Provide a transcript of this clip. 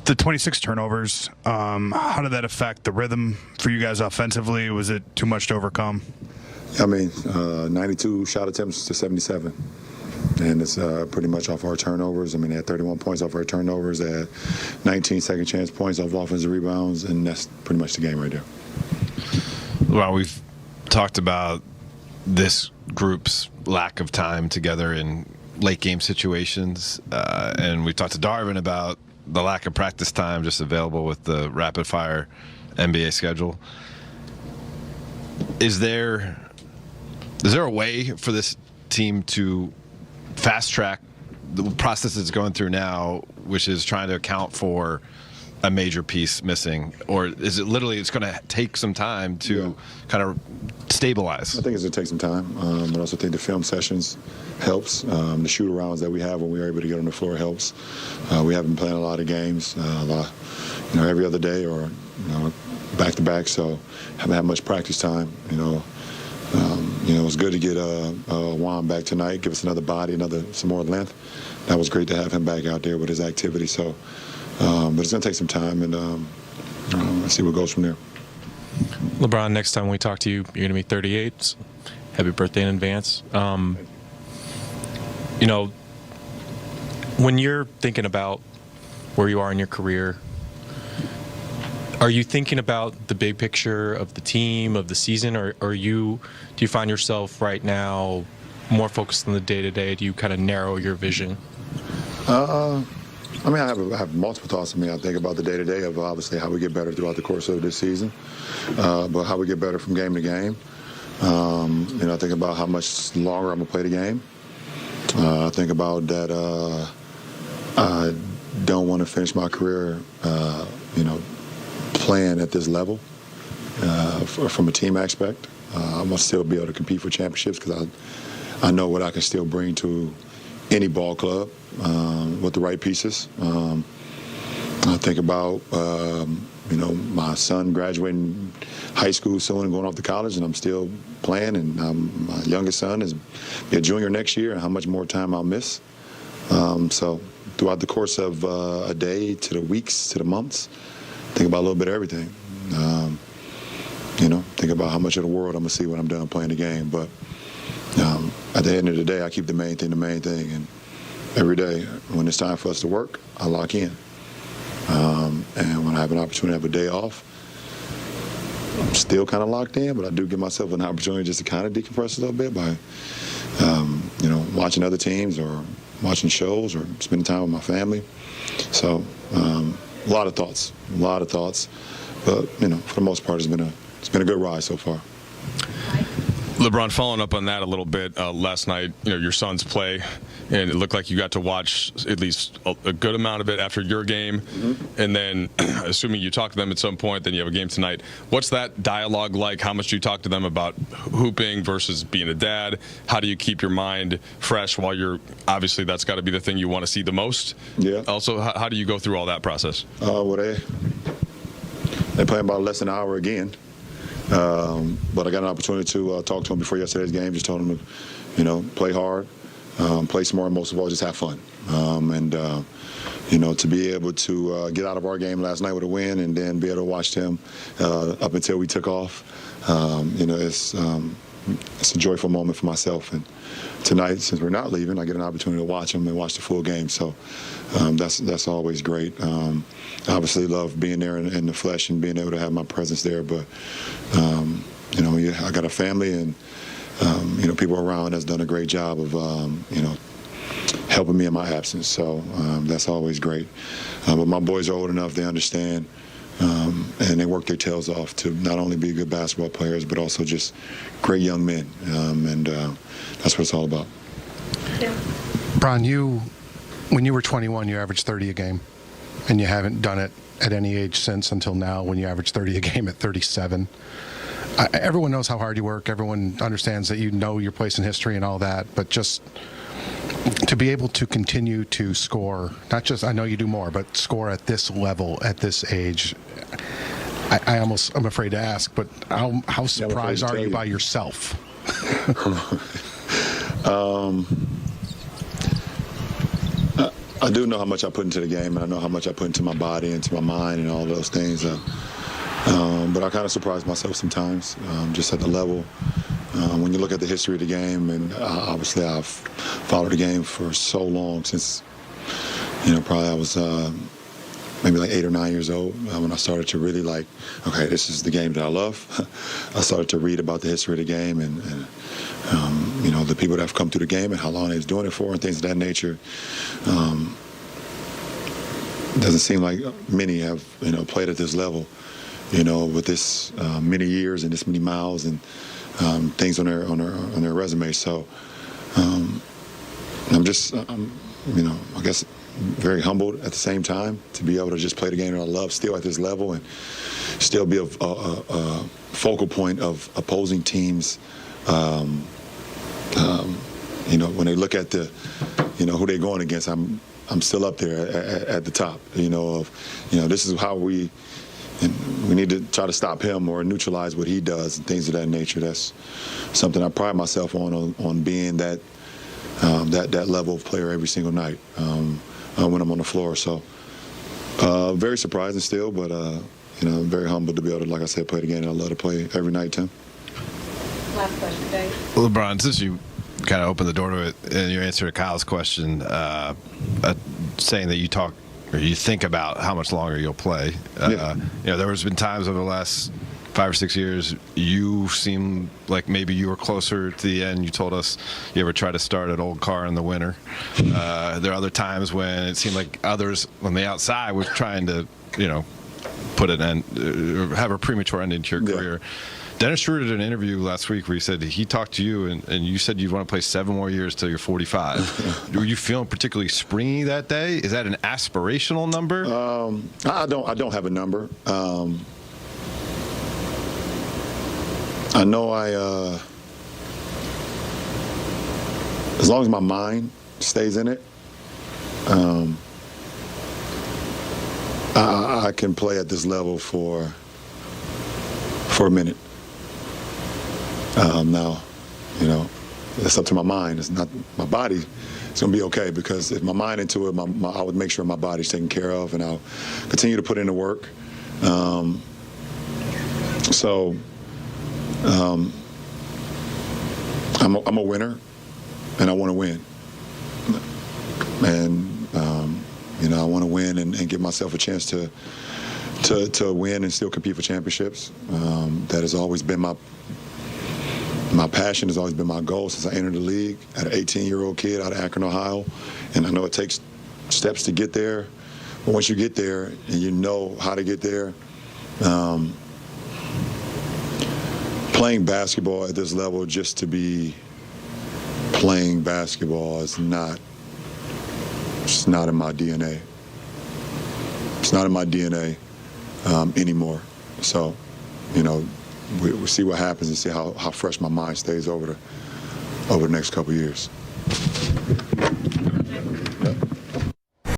The 26 turnovers, how did that affect the rhythm for you guys offensively? Was it too much to overcome? I mean, 92 shot attempts to 77. And it's pretty much off our turnovers. I mean, they had 31 points off our turnovers. They had 19 second chance points off offensive rebounds, and that's pretty much the game right there. Well, we've talked about this group's lack of time together in late game situations, and we've talked to Darvin about the lack of practice time just available with the rapid fire NBA schedule. Is there a way for this team to fast track the process it's going through now, which is trying to account for a major piece missing, or is it literally it's going to take some time to kind of stabilize? I think it's going to take some time. I also think the film sessions helps. The shoot arounds that we have when we're able to get on the floor helps. We haven't been playing a lot of games, every other day or back to back, so haven't had much practice time. It was good to get Juan back tonight, give us another body, some more length. That was great to have him back out there with his activity. So, but it's going to take some time, and let's see what goes from there. LeBron, next time we talk to you, you're going to be 38. Happy birthday in advance. When you're thinking about where you are in your career, are you thinking about the big picture of the team, of the season, or do you find yourself right now more focused on the day-to-day? Do you kind of narrow your vision? I have multiple thoughts. I think about the day-to-day of obviously how we get better throughout the course of this season, but how we get better from game to game. I think about how much longer I'm going to play the game. I think about that I don't want to finish my career, playing at this level from a team aspect. I must still be able to compete for championships because I know what I can still bring to any ball club with the right pieces. I think about, my son graduating high school soon and going off to college, and I'm still playing, and my youngest son is be a junior next year, and how much more time I'll miss. So throughout the course of a day to the weeks to the months, think about a little bit of everything. Think about how much of the world I'm going to see when I'm done playing the game. But at the end of the day, I keep the main thing. And every day, when it's time for us to work, I lock in. And when I have an opportunity to have a day off, I'm still kind of locked in, but I do give myself an opportunity just to kind of decompress a little bit by, watching other teams or watching shows or spending time with my family. So a lot of thoughts. But, for the most part, it's been a good ride so far. LeBron, following up on that a little bit, last night, your son's play, and it looked like you got to watch at least a good amount of it after your game. Mm-hmm. And then, assuming you talk to them at some point, then you have a game tonight. What's that dialogue like? How much do you talk to them about hooping versus being a dad? How do you keep your mind fresh while you're, obviously that's got to be the thing you want to see the most? Yeah. Also, how do you go through all that process? They play about less than an hour again. But I got an opportunity to talk to him before yesterday's game. Just told him to, play hard, play smart, and most of all, just have fun. To be able to get out of our game last night with a win and then be able to watch him up until we took off, it's a joyful moment for myself. And tonight, since we're not leaving, I get an opportunity to watch him and watch the full game. So that's always great. Obviously, love being there in the flesh and being able to have my presence there. But I got a family and people around that's done a great job of helping me in my absence. So that's always great. But my boys are old enough; they understand. And they work their tails off to not only be good basketball players, but also just great young men. That's what it's all about. Yeah. Bron, when you were 21, you averaged 30 a game, and you haven't done it at any age since until now when you average 30 a game at 37. Everyone knows how hard you work. Everyone understands that you know your place in history and all that, but just to be able to continue to score, not just, I know you do more, but score at this level, at this age, I'm afraid to ask, but how surprised are you by yourself? I do know how much I put into the game, and I know how much I put into my body, into my mind, and all of those things. But I kind of surprise myself sometimes, just at the level. When you look at the history of the game, and obviously I've followed the game for so long, since, probably I was maybe like 8 or 9 years old when I started to really okay, this is the game that I love. I started to read about the history of the game and the people that have come through the game and how long they was doing it for and things of that nature. It doesn't seem like many have, played at this level, with this many years and this many miles and things on their resume. So I'm just, I guess, very humbled at the same time to be able to just play the game that I love still at this level and still be a focal point of opposing teams. When they look at who they're going against, I'm still up there at the top. This is how we need to try to stop him or neutralize what he does and things of that nature. That's something I pride myself on being that level of player every single night when I'm on the floor. So very surprising still, but very humbled to be able to, like I said, play the game that I love to play every night, Tim. Last question, Dave. LeBron, since you kind of opened the door to it in your answer to Kyle's question, saying that you think about how much longer you'll play. There has been times over the last 5 or 6 years you seem like maybe you were closer to the end. You told us you ever try to start an old car in the winter. There are other times when it seemed like others on the outside were trying to put an end, have a premature ending to your career. Dennis Schroeder did an interview last week where he said he talked to you and you said you'd want to play 7 more years till you're 45. Were you feeling particularly springy that day? Is that an aspirational number? I don't have a number. I know as long as my mind stays in it, I can play at this level for a minute. Now, it's up to my mind. It's not my body. It's going to be okay because if my mind into it, I would make sure my body's taken care of, and I'll continue to put in the work. I'm a winner, and I want to win. And I want to win and give myself a chance to win and still compete for championships. That has always been my passion, has always been my goal since I entered the league as an 18-year-old kid out of Akron, Ohio. And I know it takes steps to get there. But once you get there and you know how to get there, playing basketball at this level just to be playing basketball is not in my DNA. It's not in my DNA anymore. So, we'll see what happens and see how fresh my mind stays over the next couple of years.